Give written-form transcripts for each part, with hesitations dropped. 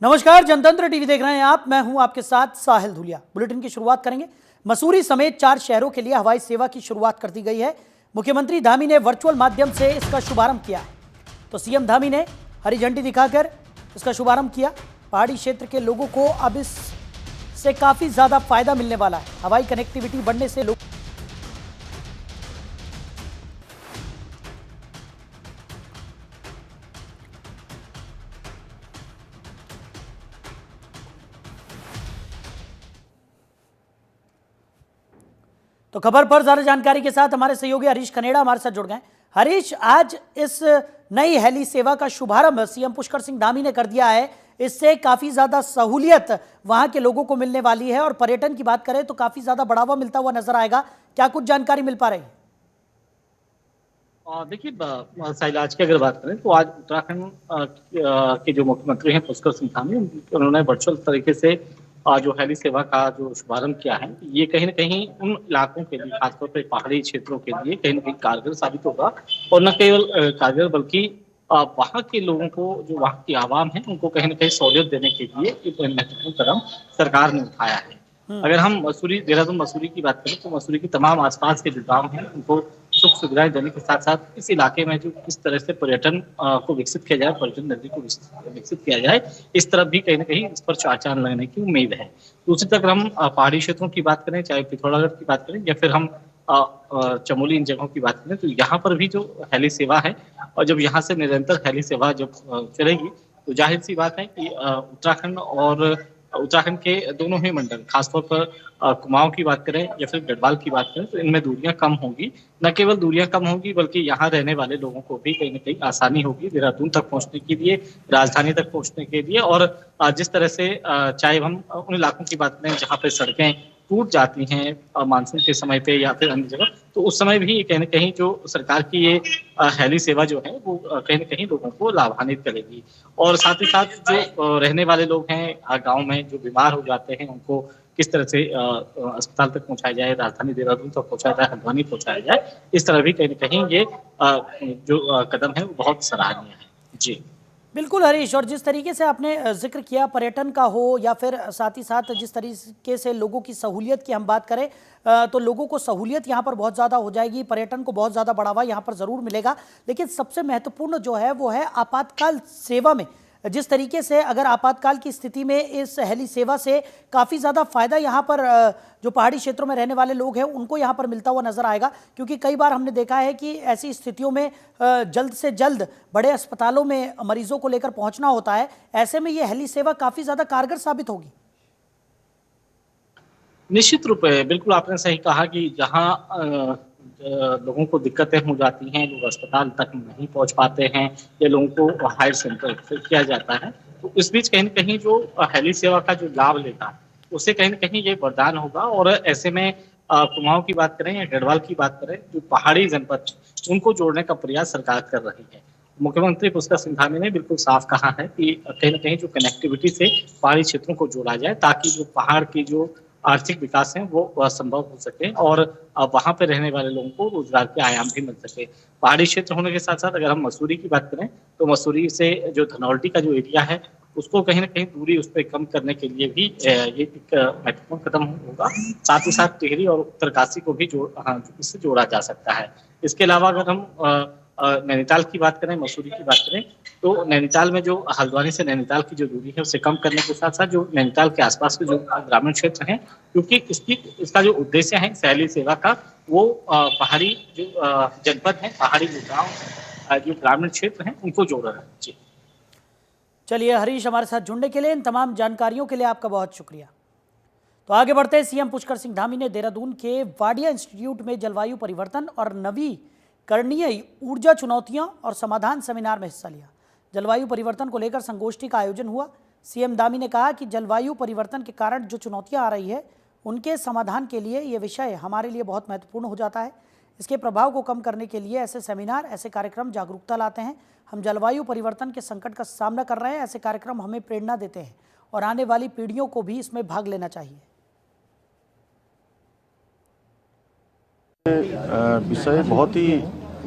नमस्कार, जनतंत्र टीवी देख रहे हैं आप। मैं हूं आपके साथ साहिल धुलिया। बुलेटिन की शुरुआत करेंगे। मसूरी समेत 4 शहरों के लिए हवाई सेवा की शुरुआत कर दी गई है। मुख्यमंत्री धामी ने वर्चुअल माध्यम से इसका शुभारंभ किया है। तो सीएम धामी ने हरी झंडी दिखाकर इसका शुभारंभ किया। पहाड़ी क्षेत्र के लोगों को अब इससे काफी ज्यादा फायदा मिलने वाला है। हवाई कनेक्टिविटी बढ़ने से लोग तो खबर पर ज्यादा जानकारी के साथ हमारे सहयोगी हरीश खनेड़ा हमारे साथ जुड़ गए। हरीश, आज इस नई हेली सेवा का शुभारंभ सीएम पुष्कर सिंह धामी ने कर दिया है। इससे काफी ज्यादा सहूलियत वहां के लोगों को मिलने वाली है और पर्यटन की बात करें तो काफी ज्यादा बढ़ावा मिलता हुआ नजर आएगा। क्या कुछ जानकारी मिल पा रही है? देखिए, साहिल, आज की अगर बात करें तो आज उत्तराखंड के जो मुख्यमंत्री हैं पुष्कर सिंह धामी, उन्होंने वर्चुअल तरीके से जो हेली सेवा का जो शुभारंभ किया है, ये कहीं ना कहीं उन इलाकों के लिए, खासतौर पर पहाड़ी क्षेत्रों के लिए कहीं ना कहीं कारगर साबित होगा। और न केवल कारगर, बल्कि वहाँ के लोगों को, जो वहाँ की आवाम है, उनको कहीं ना कहीं सहूलियत देने के लिए एक महत्वपूर्ण कदम सरकार ने उठाया है। अगर हम मसूरी, देहरादून मसूरी की बात करें तो मसूरी की तमाम आसपास के जो गाँव हैं उनको सुख सुविधाएं देने के साथ साथ इस इलाके में जो किस तरह से पर्यटन को विकसित किया जाए, पर्यटन नगरी को विकसित किया जाए, इस तरफ भी कहीं ना कहीं इस पर चार चांद लगने की उम्मीद है। दूसरी तरफ हम पहाड़ी क्षेत्रों की बात करें, चाहे पिथौरागढ़ की बात करें या फिर हम चमोली, इन जगहों की बात करें, तो यहाँ पर भी जो हेली सेवा है, और जब यहाँ से निरंतर हेली सेवा जब चलेगी तो जाहिर सी बात है कि उत्तराखंड के दोनों ही मंडल, खासतौर पर कुमाऊं की बात करें या फिर गढ़वाल की बात करें, तो इनमें दूरियां कम होंगी। न केवल दूरियां कम होंगी, बल्कि यहाँ रहने वाले लोगों को भी कहीं ना कहीं आसानी होगी देहरादून तक पहुंचने के लिए, राजधानी तक पहुंचने के लिए। और जिस तरह से चाहे हम उन इलाकों की बात करें जहाँ पे सड़कें टूट जाती हैं मानसून के समय पे या फिर अन्य जगह, तो उस समय भी कहीं ना कहीं जो सरकार की ये हेली सेवा जो है वो कहीं ना कहीं लोगों को लाभान्वित करेगी। और साथ ही साथ जो रहने वाले लोग हैं गांव में, जो बीमार हो जाते हैं, उनको किस तरह से अस्पताल तक पहुंचाया जाए, राजधानी देहरादून तक पहुंचाया जाए, हल्द्वानी पहुंचाया जाए, इस तरह भी कहीं ना कहीं ये जो कदम है वो बहुत सराहनीय है। जी बिल्कुल हरीश, और जिस तरीके से आपने जिक्र किया पर्यटन का हो या फिर साथ ही साथ जिस तरीके से लोगों की सहूलियत की हम बात करें, तो लोगों को सहूलियत यहाँ पर बहुत ज़्यादा हो जाएगी। पर्यटन को बहुत ज़्यादा बढ़ावा यहाँ पर ज़रूर मिलेगा। लेकिन सबसे महत्वपूर्ण जो है वो है आपातकाल सेवा में। जिस तरीके से अगर आपातकाल की स्थिति में इस हेली सेवा से काफ़ी ज़्यादा फायदा यहाँ पर जो पहाड़ी क्षेत्रों में रहने वाले लोग हैं उनको यहाँ पर मिलता हुआ नजर आएगा। क्योंकि कई बार हमने देखा है कि ऐसी स्थितियों में जल्द से जल्द बड़े अस्पतालों में मरीजों को लेकर पहुंचना होता है। ऐसे में ये हेली सेवा काफ़ी ज़्यादा कारगर साबित होगी। निश्चित रूप है, बिल्कुल आपने सही कहा कि जहाँ लोगों को दिक्कतें हो जाती हैं, लोग अस्पताल तक नहीं पहुंच पाते हैं या लोगों को हायर सेंटर किया जाता है, तो इस बीच कहीं न कहीं जो हेली सेवा का जो लाभ लेता है, उसे कहीं न कहीं ये वरदान होगा। और ऐसे में कुमाऊं की बात करें या गढ़वाल की बात करें, जो पहाड़ी जनपद, उनको जोड़ने का प्रयास सरकार कर रही है। मुख्यमंत्री पुष्कर सिंह धामी ने बिल्कुल साफ कहा है कि कहीं न कहीं जो कनेक्टिविटी से पहाड़ी क्षेत्रों को जोड़ा जाए, ताकि जो पहाड़ की जो आर्थिक विकास है वो संभव हो सके और वहाँ पे रहने वाले लोगों को रोजगार के आयाम भी मिल सके। पहाड़ी क्षेत्र होने के साथ साथ अगर हम मसूरी की बात करें तो मसूरी से जो धनौल्टी का जो एरिया है, उसको कहीं ना कहीं दूरी उस पर कम करने के लिए भी ये एक महत्वपूर्ण कदम होगा। साथ ही साथ टिहरी और उत्तरकाशी को भी इससे जोड़ा जा सकता है। इसके अलावा अगर हम नैनीताल की बात करें, मसूरी की बात करें, तो नैनीताल में जो हल्द्वानी से नैनीताल की जो दूरी है उसे कम करने के साथ साथ जो नैनीताल के आसपास के जो ग्रामीण क्षेत्र हैं, क्योंकि इसका जो उद्देश्य है हेली सेवा का, वो पहाड़ी जो जनपद है, पहाड़ी जो गाँव है, जो ग्रामीण क्षेत्र हैं, उनको जोड़ रहा है। जी चलिए हरीश, हमारे साथ जुड़ने के लिए, इन तमाम जानकारियों के लिए आपका बहुत शुक्रिया। तो आगे बढ़ते हैं। सीएम पुष्कर सिंह धामी ने देहरादून के वाडिया इंस्टीट्यूट में जलवायु परिवर्तन और नवीकरणीय ऊर्जा चुनौतियां और समाधान सेमिनार में हिस्सा लिया। जलवायु परिवर्तन को लेकर संगोष्ठी का आयोजन हुआ। सीएम धामी ने कहा कि जलवायु परिवर्तन के कारण जो चुनौतियां आ रही है उनके समाधान के लिए ये विषय हमारे लिए बहुत महत्वपूर्ण हो जाता है। इसके प्रभाव को कम करने के लिए ऐसे सेमिनार, ऐसे कार्यक्रम जागरूकता लाते हैं। हम जलवायु परिवर्तन के संकट का सामना कर रहे हैं, ऐसे कार्यक्रम हमें प्रेरणा देते हैं और आने वाली पीढ़ियों को भी इसमें भाग लेना चाहिए। विषय बहुत ही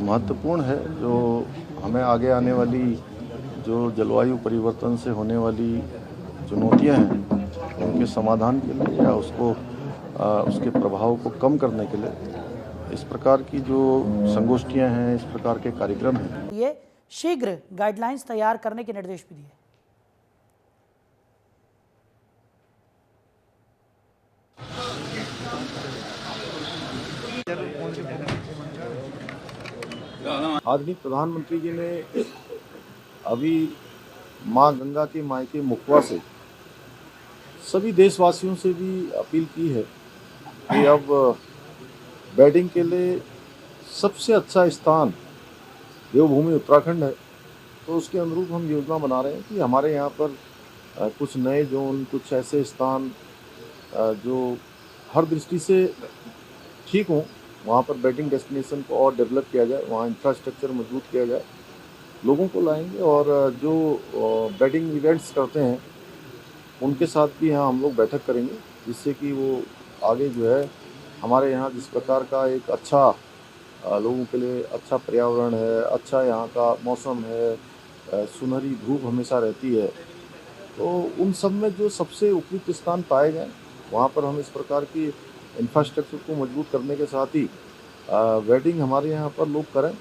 महत्वपूर्ण है, जो हमें आगे आने वाली जो जलवायु परिवर्तन से होने वाली चुनौतियां हैं उनके समाधान के लिए या उसके प्रभाव को कम करने के लिए इस प्रकार की जो संगोष्ठियां हैं, इस प्रकार के कार्यक्रम हैं, ये शीघ्र गाइडलाइंस तैयार करने के निर्देश भी दिए। आदरणीय प्रधानमंत्री जी ने अभी मां गंगा के मायके मुखवा से सभी देशवासियों से भी अपील की है कि अब बैटिंग के लिए सबसे अच्छा स्थान देवभूमि उत्तराखंड है। तो उसके अनुरूप हम योजना बना रहे हैं कि हमारे यहाँ पर कुछ नए जोन, कुछ ऐसे स्थान जो हर दृष्टि से ठीक हों, वहाँ पर बैटिंग डेस्टिनेशन को और डेवलप किया जाए, वहाँ इंफ्रास्ट्रक्चर मजबूत किया जाए, लोगों को लाएंगे और जो बैटिंग इवेंट्स करते हैं उनके साथ भी यहाँ हम लोग बैठक करेंगे, जिससे कि वो आगे जो है हमारे यहाँ जिस प्रकार का एक अच्छा लोगों के लिए अच्छा पर्यावरण है, अच्छा यहाँ का मौसम है, सुनहरी धूप हमेशा रहती है, तो उन सब में जो सबसे उपयुक्त स्थान पाए गए वहाँ पर हम इस प्रकार की इंफ्रास्ट्रक्चर को मजबूत करने के साथ ही बैटिंग हमारे यहाँ पर लोग करें,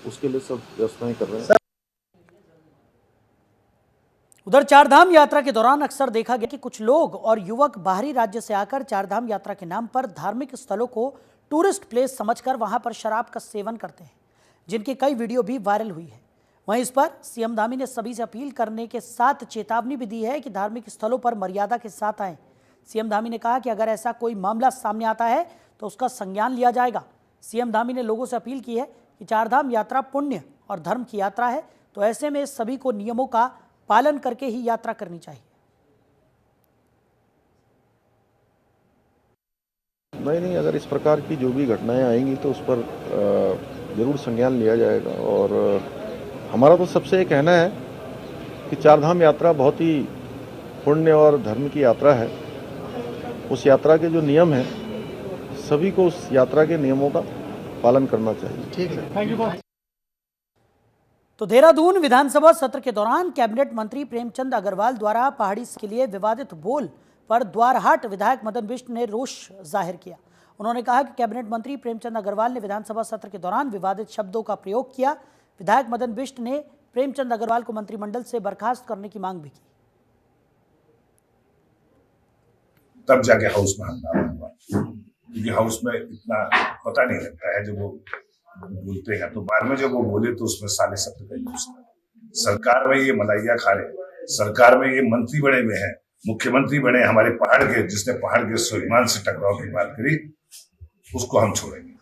उसके लिए सब व्यवस्थाएं कर रहे हैं। उधर चारधाम यात्रा के दौरान अक्सर देखा गया कि कुछ लोग और युवक बाहरी राज्य से आकर चारधाम यात्रा के नाम पर धार्मिक स्थलों को टूरिस्ट प्लेस समझकर वहां पर शराब का सेवन करते हैं, जिनकी कई वीडियो भी वायरल हुई है। वहीं इस पर सीएम धामी ने सभी से अपील करने के साथ चेतावनी भी दी है कि धार्मिक स्थलों पर मर्यादा के साथ आएं। सीएम धामी ने कहा कि अगर ऐसा कोई मामला सामने आता है तो उसका संज्ञान लिया जाएगा। सीएम धामी ने लोगों से अपील की है कि चारधाम यात्रा पुण्य और धर्म की यात्रा है, तो ऐसे में सभी को नियमों का पालन करके ही यात्रा करनी चाहिए। नहीं, अगर इस प्रकार की जो भी घटनाएं आएंगी तो उस पर जरूर संज्ञान लिया जाएगा। और हमारा तो सबसे ये कहना है कि चारधाम यात्रा बहुत ही पुण्य और धर्म की यात्रा है। उस यात्रा के जो नियम हैं सभी को उस यात्रा के नियमों का पालन करना चाहिए। ठीक है, थैंक यू। तो देहरादून विधानसभा सत्र के दौरान कैबिनेट मंत्री प्रेमचंद अग्रवाल द्वारा पहाड़ी के लिए विवादित बोल पर द्वारहाट विधायक मदन बिष्ट ने रोष जाहिर किया। उन्होंने कहा कि कैबिनेट मंत्री प्रेमचंद अग्रवाल ने विधानसभा सत्र के दौरान विवादित शब्दों का प्रयोग किया। विधायक मदन बिष्ट ने प्रेमचंद अग्रवाल को मंत्रिमंडल से बर्खास्त करने की मांग भी की। तब जाके हाउस में हंगामा हुआ, क्योंकि हाउस में इतना पता नहीं लगता है जब वो बोलते हैं, तो बाद में जब वो बोले तो उसमें साले शब्द का यूज किया। सरकार में ये मलाइया खा रहे, सरकार में ये मंत्री बने हुए हैं, मुख्यमंत्री बने हमारे पहाड़ के, जिसने पहाड़ के स्वाभिमान से टकराव की बात करी, उसको हम छोड़ेंगे।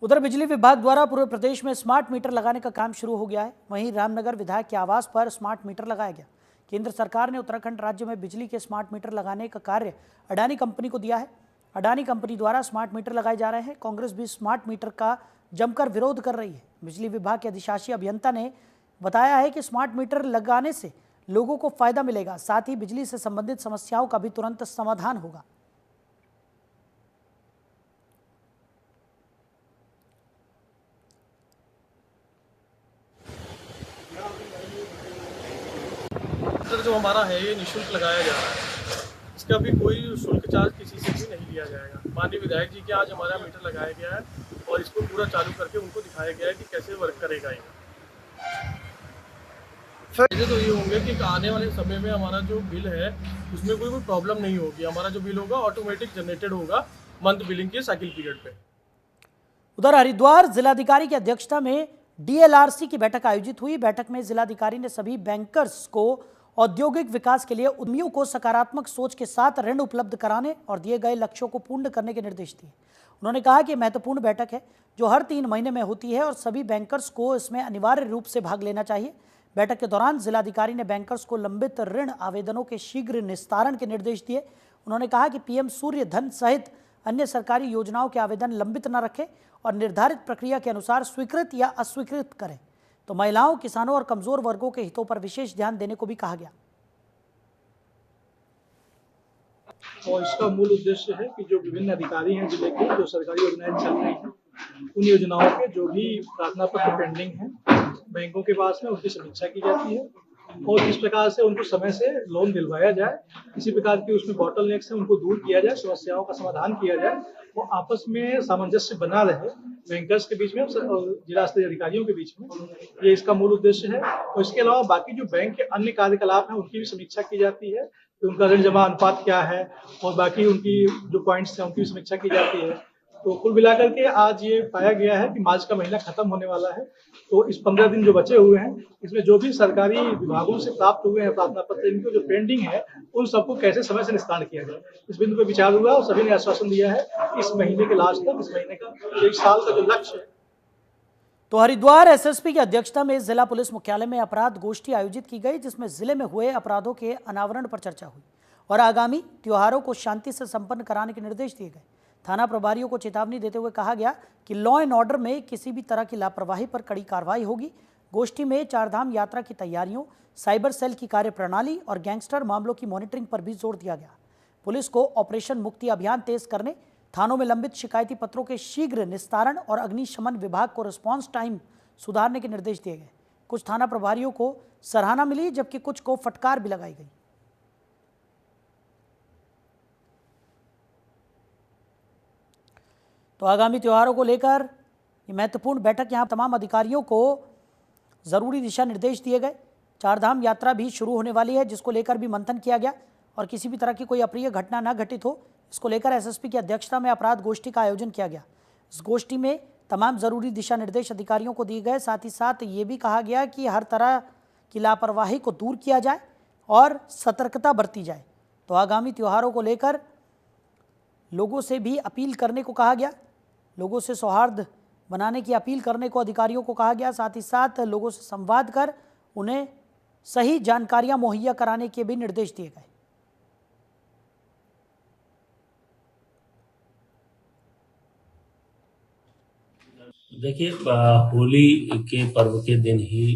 उधर बिजली विभाग द्वारा पूरे प्रदेश में स्मार्ट मीटर लगाने का काम शुरू हो गया है। वहीं रामनगर विधायक के आवास पर स्मार्ट मीटर लगाया गया। केंद्र सरकार ने उत्तराखंड राज्य में बिजली के स्मार्ट मीटर लगाने का कार्य अडानी कंपनी को दिया है। अडानी कंपनी द्वारा स्मार्ट मीटर लगाए जा रहे हैं। कांग्रेस भी स्मार्ट मीटर का जमकर विरोध कर रही है। बिजली विभाग के अधिशासी अभियंता ने बताया है कि स्मार्ट मीटर लगाने से लोगों को फायदा मिलेगा, साथ ही बिजली से संबंधित समस्याओं का भी तुरंत समाधान होगा। जो हमारा है ये निःशुल्क लगाया जा रहा है, इसका भी कोई शुल्क चार्ज किसी से भी नहीं लिया जाएगा। माननीय विधायक जी के आज हमारा मीटर लगाया गया है और इसको पूरा चालू करके उनको दिखाया गया है कि कैसे वर्क करेगा ये। फायदे तो ये होंगे कि आने वाले समय में हमारा जो बिल है उसमें कोई प्रॉब्लम नहीं होगी। हमारा जो बिल होगा ऑटोमेटिक जनरेटेड होगा मंथ बिलिंग के साइकिल पीरियड पे। उधर हरिद्वार जिलाधिकारी की अध्यक्षता में डीएलआरसी की बैठक आयोजित हुई। बैठक में जिलाधिकारी ने सभी बैंकर्स को औद्योगिक विकास के लिए उद्यमियों को सकारात्मक सोच के साथ ऋण उपलब्ध कराने और दिए गए लक्ष्यों को पूर्ण करने के निर्देश दिए। उन्होंने कहा कि महत्वपूर्ण बैठक है जो हर 3 महीने में होती है और सभी बैंकर्स को इसमें अनिवार्य रूप से भाग लेना चाहिए। बैठक के दौरान जिलाधिकारी ने बैंकर्स को लंबित ऋण आवेदनों के शीघ्र निस्तारण के निर्देश दिए। उन्होंने कहा कि पीएम सूर्य धन सहित अन्य सरकारी योजनाओं के आवेदन लंबित न रखें और निर्धारित प्रक्रिया के अनुसार स्वीकृत या अस्वीकृत करें। तो महिलाओं, किसानों और कमजोर वर्गों के हितों पर विशेष ध्यान देने को भी कहा गया। और इसका मूल उद्देश्य है कि जो विभिन्न अधिकारी हैं जिले के, जो सरकारी योजनाएं चल रही हैं, उन योजनाओं के जो भी प्रार्थना पत्र पेंडिंग हैं बैंकों के पास में, उनकी समीक्षा की जाती है और किस प्रकार से उनको समय से लोन दिलवाया जाए, किसी प्रकार की उसमें बॉटल नेक्स है उनको दूर किया जाए, समस्याओं का समाधान किया जाए, वो आपस में सामंजस्य बना रहे बैंकर्स के बीच में और जिला स्तरीय अधिकारियों के बीच में, ये इसका मूल उद्देश्य है। और इसके अलावा बाकी जो बैंक के अन्य कार्यकलाप हैं उनकी भी समीक्षा की जाती है कि उनका ऋण जमा अनुपात क्या है और बाकी उनकी जो पॉइंट्स हैं उनकी भी समीक्षा की जाती है। तो कुल मिलाकर के आज ये पाया गया है कि मार्च का महीना खत्म होने वाला है, तो इस 15 दिन जो बचे हुए हैं इसमें जो भी सरकारी विभागों से प्राप्त हुए हैं प्रार्थना पत्र, इनकी जो पेंडिंग है उन सबको कैसे समय से निस्तारण किया जाए, इस बिंदु पर विचार हुआ और सभी ने आश्वासन दिया है इस महीने के लास्ट तक, इस महीने का 1 साल का जो लक्ष्य है। तो हरिद्वार एसएसपी की अध्यक्षता में जिला पुलिस मुख्यालय में अपराध गोष्ठी आयोजित की गई, जिसमें जिले में हुए अपराधों के अनावरण पर चर्चा हुई और आगामी त्योहारों को शांति से संपन्न कराने के निर्देश दिए गए। थाना प्रभारियों को चेतावनी देते हुए कहा गया कि लॉ एंड ऑर्डर में किसी भी तरह की लापरवाही पर कड़ी कार्रवाई होगी। गोष्ठी में चारधाम यात्रा की तैयारियों, साइबर सेल की कार्यप्रणाली और गैंगस्टर मामलों की मॉनिटरिंग पर भी जोर दिया गया। पुलिस को ऑपरेशन मुक्ति अभियान तेज करने, थानों में लंबित शिकायती पत्रों के शीघ्र निस्तारण और अग्निशमन विभाग को रिस्पांस टाइम सुधारने के निर्देश दिए गए। कुछ थाना प्रभारियों को सराहना मिली जबकि कुछ को फटकार भी लगाई गई। तो आगामी त्योहारों को लेकर ये महत्वपूर्ण बैठक, यहाँ तमाम अधिकारियों को ज़रूरी दिशा निर्देश दिए गए। चारधाम यात्रा भी शुरू होने वाली है, जिसको लेकर भी मंथन किया गया और किसी भी तरह की कोई अप्रिय घटना न घटित हो, इसको लेकर एसएसपी की अध्यक्षता में अपराध गोष्ठी का आयोजन किया गया। इस गोष्ठी में तमाम ज़रूरी दिशा निर्देश अधिकारियों को दिए गए। साथ ही साथ ये भी कहा गया कि हर तरह की लापरवाही को दूर किया जाए और सतर्कता बरती जाए। तो आगामी त्योहारों को लेकर लोगों से भी अपील करने को कहा गया, लोगों से सौहार्द बनाने की अपील करने को अधिकारियों को कहा गया। साथ ही साथ लोगों से संवाद कर उन्हें सही जानकारियां मुहैया कराने के भी निर्देश दिए गए। देखिए, होली के पर्व के दिन ही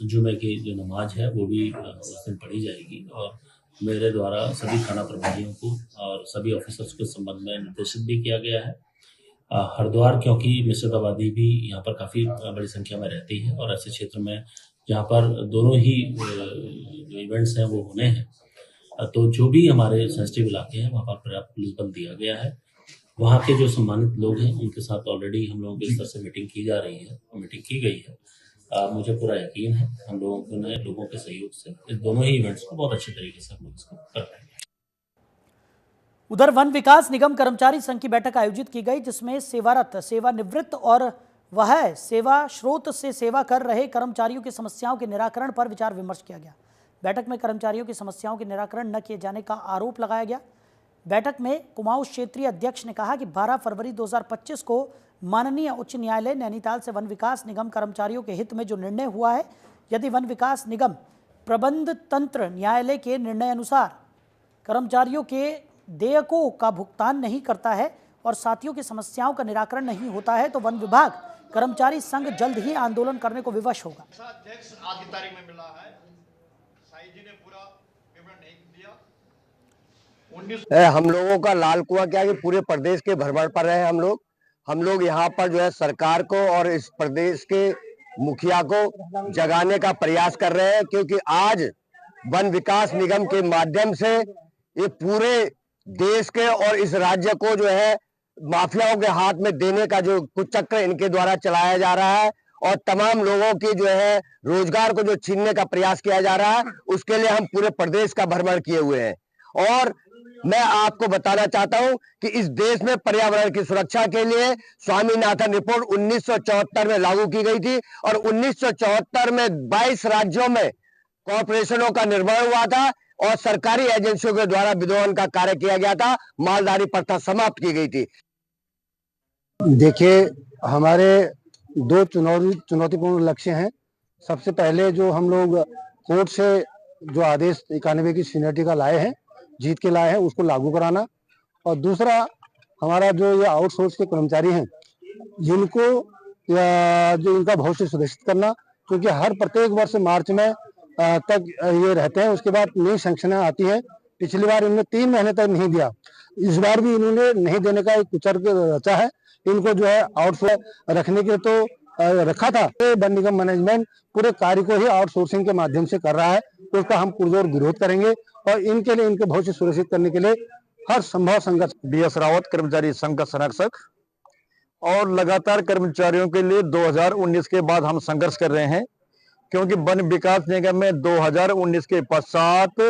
जुमे की जो नमाज है वो भी उस दिन पढ़ी जाएगी और मेरे द्वारा सभी थाना प्रभारियों को और सभी ऑफिसर्स के संबंध में निर्देशित भी किया गया है। हरिद्वार क्योंकि मिश्रित आबादी भी यहाँ पर काफ़ी बड़ी संख्या में रहती है और ऐसे क्षेत्र में जहाँ पर दोनों ही जो इवेंट्स हैं वो होने हैं, तो जो भी हमारे सेंसिटिव इलाके हैं वहाँ पर पर्याप्त पुलिस बल दिया गया है। वहाँ के जो सम्मानित लोग हैं उनके साथ ऑलरेडी हम लोगों के स्तर से मीटिंग की जा रही है, मीटिंग की गई है। मुझे पूरा यकीन है हम लोगों ने लोगों के सहयोग से इस दोनों ही इवेंट्स को बहुत अच्छे तरीके से हम लोग इसको कर रहे हैं। उधर वन विकास निगम कर्मचारी संघ की बैठक आयोजित की गई, जिसमें सेवारत, सेवानिवृत्त और वह सेवा स्रोत से सेवा कर रहे कर्मचारियों की समस्याओं के निराकरण पर विचार विमर्श किया गया। बैठक में कर्मचारियों की समस्याओं के निराकरण न किए जाने का आरोप लगाया गया। बैठक में कुमाऊं क्षेत्रीय अध्यक्ष ने कहा कि 12 फरवरी 2025 को माननीय उच्च न्यायालय नैनीताल से वन विकास निगम कर्मचारियों के हित में जो निर्णय हुआ है, यदि वन विकास निगम प्रबंध तंत्र न्यायालय के निर्णय अनुसार कर्मचारियों के देयकों का भुगतान नहीं करता है और साथियों की समस्याओं का निराकरण नहीं होता है, तो वन विभाग कर्मचारी संघ जल्द ही आंदोलन करने को विवश होगा। अध्यक्ष आज की तारीख में मिला है, साई जी ने पूरा विवरण नहीं दिया। हम लोगों का लाल कुआं क्या कि पूरे प्रदेश के भरभर पर रहे हम लोग यहाँ पर जो है सरकार को और इस प्रदेश के मुखिया को जगाने का प्रयास कर रहे हैं, क्योंकि आज वन विकास निगम के माध्यम से ये पूरे देश के और इस राज्य को जो है माफियाओं के हाथ में देने का जो कुचक्र इनके द्वारा चलाया जा रहा है और तमाम लोगों की जो है रोजगार को जो छीनने का प्रयास किया जा रहा है, उसके लिए हम पूरे प्रदेश का भ्रमण किए हुए हैं। और मैं आपको बताना चाहता हूं कि इस देश में पर्यावरण की सुरक्षा के लिए स्वामीनाथन रिपोर्ट 1974 में लागू की गई थी और 1974 में 22 राज्यों में कॉर्पोरेशनों का निर्माण हुआ था और सरकारी एजेंसियों के द्वारा विद्रोहन का कार्य किया गया था, मालधारी प्रथा समाप्त की गई थी। देखिए, हमारे 2 चुनौतीपूर्ण लक्ष्य हैं। सबसे पहले जो हम लोग कोर्ट से जो आदेश 91 की सीनियरिटी का लाए हैं, जीत के लाए हैं, उसको लागू कराना, और दूसरा हमारा जो ये आउटसोर्स के कर्मचारी हैं जिनको जो इनका भविष्य सुरक्षित करना, क्योंकि हर प्रत्येक वर्ष मार्च में तक ये रहते हैं, उसके बाद नई सैंक्शन आती है। पिछली बार इन्होंने 3 महीने तक नहीं दिया, इस बार भी इन्होंने नहीं देने का एक कुचक्र रचा है। इनको जो है आउटसोर्स रखने के तो रखा था, तो वन निगम मैनेजमेंट पूरे कार्य को ही आउटसोर्सिंग के माध्यम से कर रहा है, तो उसका हम पुरजोर विरोध करेंगे और इनके लिए, इनके भविष्य सुरक्षित करने के लिए हर संभव संघर्ष। BS रावत, कर्मचारी संघ का संरक्षक, और लगातार कर्मचारियों के लिए 2019 के बाद हम संघर्ष कर रहे हैं, क्योंकि वन विकास निगम में 2019 के पश्चात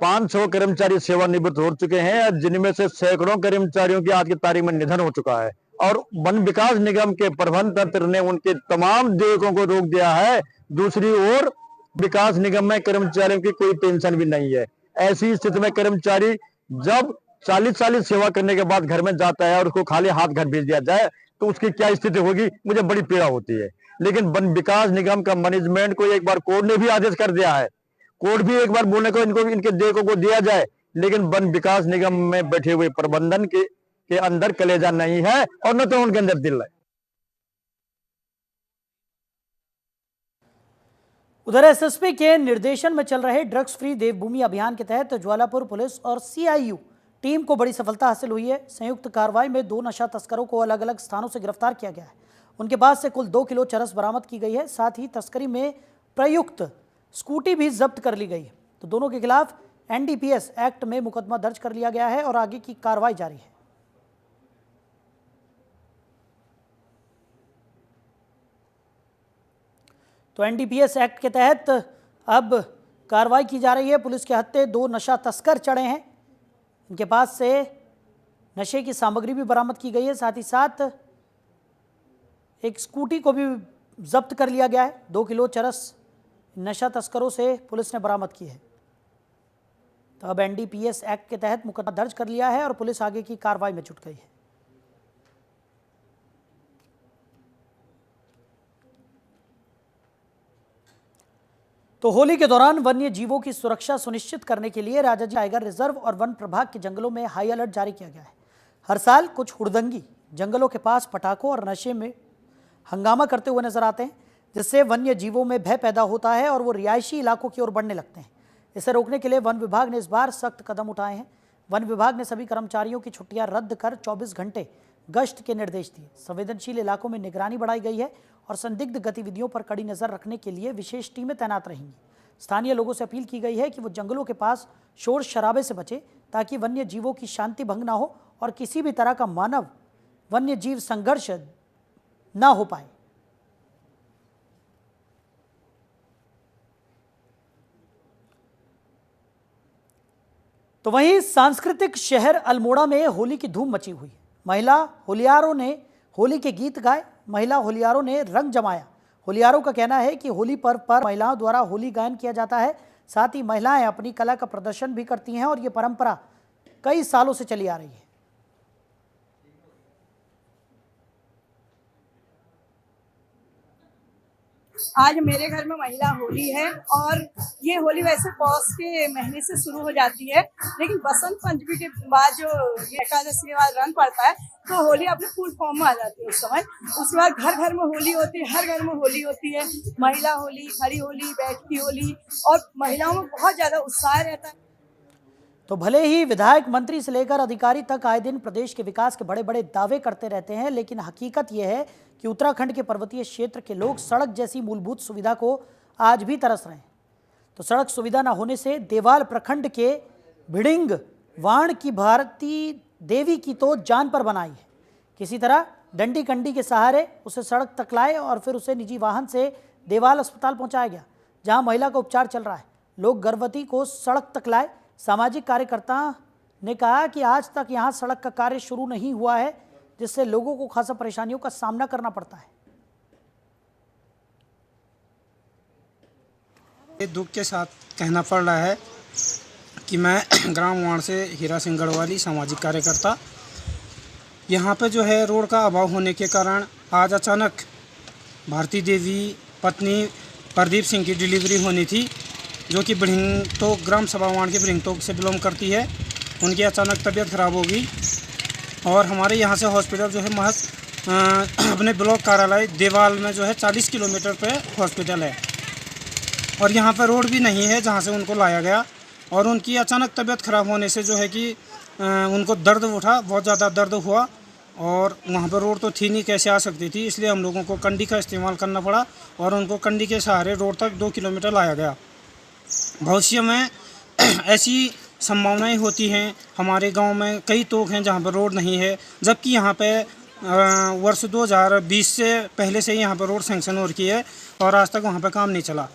500 कर्मचारी सेवानिवृत्त हो चुके हैं, जिनमें से सैकड़ों कर्मचारियों की आज की तारीख में निधन हो चुका है और वन विकास निगम के प्रबंध तंत्र ने उनके तमाम देयकों को रोक दिया है। दूसरी ओर विकास निगम में कर्मचारियों की कोई पेंशन भी नहीं है। ऐसी स्थिति में कर्मचारी जब 40 साल सेवा करने के बाद घर में जाता है और उसको खाली हाथ घर भेज दिया जाए तो उसकी क्या स्थिति होगी, मुझे बड़ी पीड़ा होती है। लेकिन वन विकास निगम का मैनेजमेंट को एक बार कोर्ट ने भी आदेश कर दिया है, कोर्ट भी एक बार बोलने को इनको इनके देयकों को दिया जाए, लेकिन वन विकास निगम में बैठे हुए प्रबंधन के अंदर कलेजा नहीं है और न तो उनके अंदर दिल है। उधर एसएसपी के निर्देशन में चल रहे ड्रग्स फ्री देवभूमि अभियान के तहत ज्वालापुर पुलिस और CIU टीम को बड़ी सफलता हासिल हुई है। संयुक्त कार्रवाई में 2 नशा तस्करों को अलग अलग स्थानों से गिरफ्तार किया गया है। उनके पास से कुल 2 किलो चरस बरामद की गई है। साथ ही तस्करी में प्रयुक्त स्कूटी भी जब्त कर ली गई है। तो दोनों के खिलाफ NDPS एक्ट में मुकदमा दर्ज कर लिया गया है और आगे की कार्रवाई जारी है। तो NDPS एक्ट के तहत अब कार्रवाई की जा रही है। पुलिस के हत्थे 2 नशा तस्कर चढ़े हैं। इनके पास से नशे की सामग्री भी बरामद की गई है। साथ ही साथ एक स्कूटी को भी जब्त कर लिया गया है। 2 किलो चरस नशा तस्करों से पुलिस ने बरामद की है। तो अब NDPS एक्ट के तहत मुकदमा दर्ज कर लिया है और पुलिस आगे की कार्रवाई में जुट गई है। तो होली के दौरान वन्य जीवों की सुरक्षा सुनिश्चित करने के लिए राजाजी टाइगर रिजर्व और वन प्रभाग के जंगलों में हाई अलर्ट जारी किया गया है। हर साल कुछ हुड़दंगी जंगलों के पास पटाखों और नशे में हंगामा करते हुए नजर आते हैं, जिससे वन्य जीवों में भय पैदा होता है और वो रिहायशी इलाकों की ओर बढ़ने लगते हैं। इसे रोकने के लिए वन विभाग ने इस बार सख्त कदम उठाए हैं। वन विभाग ने सभी कर्मचारियों की छुट्टियां रद्द कर 24 घंटे गश्त के निर्देश दिए। संवेदनशील इलाकों में निगरानी बढ़ाई गई है और संदिग्ध गतिविधियों पर कड़ी नजर रखने के लिए विशेष टीमें तैनात रहेंगी। स्थानीय लोगों से अपील की गई है कि वो जंगलों के पास शोर शराबे से बचे, ताकि वन्य जीवों की शांति भंग ना हो और किसी भी तरह का मानव वन्य जीव संघर्ष ना हो पाए। तो वहीं सांस्कृतिक शहर अल्मोड़ा में होली की धूम मची हुई है। महिला होलियारों ने होली के गीत गाए, महिला होलियारों ने रंग जमाया। होलियारों का कहना है कि होली पर्व पर महिलाओं द्वारा होली गायन किया जाता है। साथ ही महिलाएं अपनी कला का प्रदर्शन भी करती हैं और ये परंपरा कई सालों से चली आ रही है। आज मेरे घर में महिला होली है और ये होली वैसे पौष के महीने से शुरू हो जाती है, लेकिन बसंत पंचमी के बाद जो एकादशी के बाद रंग पड़ता है तो होली अपने फुल फॉर्म में आ जाती है। उस समय उसके बाद घर घर में होली होती है, हर घर में होली होती है। महिला होली, खड़ी होली, बैठकी होली और महिलाओं में बहुत ज्यादा उत्साह रहता है। तो भले ही विधायक, मंत्री से लेकर अधिकारी तक आए दिन प्रदेश के विकास के बड़े बड़े दावे करते रहते हैं, लेकिन हकीकत यह है कि उत्तराखंड के पर्वतीय क्षेत्र के लोग सड़क जैसी मूलभूत सुविधा को आज भी तरस रहे हैं। तो सड़क सुविधा न होने से देवाल प्रखंड के भिड़िंग वाण की भारती देवी की तो जान पर बनाई है। किसी तरह डंडी कंडी के सहारे उसे सड़क तक लाए और फिर उसे निजी वाहन से देवाल अस्पताल पहुंचाया गया, जहां महिला का उपचार चल रहा है। लोग गर्भवती को सड़क तक लाए। सामाजिक कार्यकर्ता ने कहा कि आज तक यहां सड़क का कार्य शुरू नहीं हुआ है, जिससे लोगों को खासा परेशानियों का सामना करना पड़ता है। दुख के साथ कहना पड़ रहा है कि मैं ग्राम वाण से हीरा सिंह गढ़वाली, सामाजिक कार्यकर्ता, यहाँ पे जो है रोड का अभाव होने के कारण आज अचानक भारती देवी पत्नी प्रदीप सिंह की डिलीवरी होनी थी, जो कि ब्रिंगटोक ग्राम सभा वाण के ब्रिंगटोक से बिलोंग करती है। उनकी अचानक तबीयत खराब हो गई और हमारे यहाँ से हॉस्पिटल जो है महज अपने ब्लॉक कार्यालय देवाल में जो है 40 किलोमीटर पे हॉस्पिटल है और यहाँ पर रोड भी नहीं है जहाँ से उनको लाया गया। और उनकी अचानक तबीयत खराब होने से जो है कि उनको दर्द उठा, बहुत ज़्यादा दर्द हुआ और वहाँ पर रोड तो थी नहीं, कैसे आ सकती थी, इसलिए हम लोगों को कंडी का इस्तेमाल करना पड़ा और उनको कंडी के सहारे रोड तक 2 किलोमीटर लाया गया। भविष्य में ऐसी संभावनाएं होती हैं। हमारे गांव में कई तोक हैं जहां पर रोड नहीं है, जबकि यहां पे वर्ष 2020 से पहले से ही यहाँ पर रोड सैंक्शन हो रखी है और आज तक वहाँ पर काम नहीं चला।